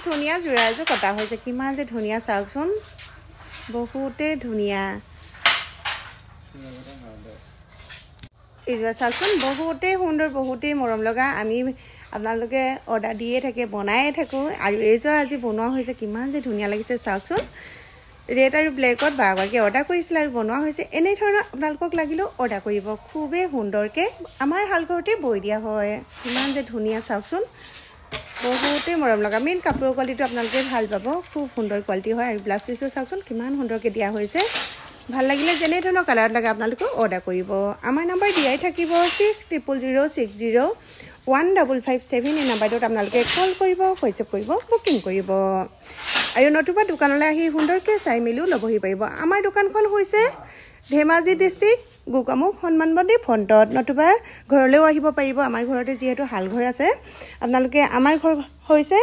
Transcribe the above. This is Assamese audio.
ধুনীয়া যোৰা এযোৰ কটা হৈছে কিমান যে ধুনীয়া চাওকচোন বহুতে ধুনীয়া এইযোৰা চাওকচোন বহুতেই সুন্দৰ বহুতেই মৰম লগা আমি আপোনালোকে অৰ্ডাৰ দিয়ে থাকে বনায়ে থাকোঁ আৰু এইযোৰা আজি বনোৱা হৈছে কিমান যে ধুনীয়া লাগিছে চাওকচোন ৰেড আৰু ব্লেকত বাগৰকে অৰ্ডাৰ কৰিছিল আৰু বনোৱা হৈছে এনে ধৰণৰ আপোনালোকক লাগিলেও অৰ্ডাৰ কৰিব খুবেই সুন্দৰকৈ আমাৰ শালঘৰতে বৈ দিয়া হয় কিমান যে ধুনীয়া চাওকচোন বহুতেই মৰম লগা মেইন কাপোৰৰ কোৱালিটিটো আপোনালোকে ভাল পাব খুব সুন্দৰ কোৱালিটি হয় আৰু ব্লাউজ পিচটো চাওকচোন কিমান সুন্দৰকৈ দিয়া হৈছে ভাল লাগিলে যেনে ধৰণৰ কালাৰত লাগে আপোনালোকে অৰ্ডাৰ কৰিব আমাৰ নাম্বাৰ দিয়াই থাকিব 6000601557 এই নাম্বাৰটোত আপোনালোকে কল কৰিব হোৱাটছএপ কৰিব বুকিং কৰিব আৰু নতুবা দোকানলৈ আহি সুন্দৰকৈ চাই মেলিও ল'বহি পাৰিব আমাৰ দোকানখন হৈছে ধেমাজি ডিষ্ট্ৰিক্ট গোকামুখ হনুমানবাদী ফ্ৰণ্টত নতুবা ঘৰলৈও আহিব পাৰিব আমাৰ ঘৰতে যিহেতু শালঘৰ আছে আপোনালোকে আমাৰ ঘৰ হৈছে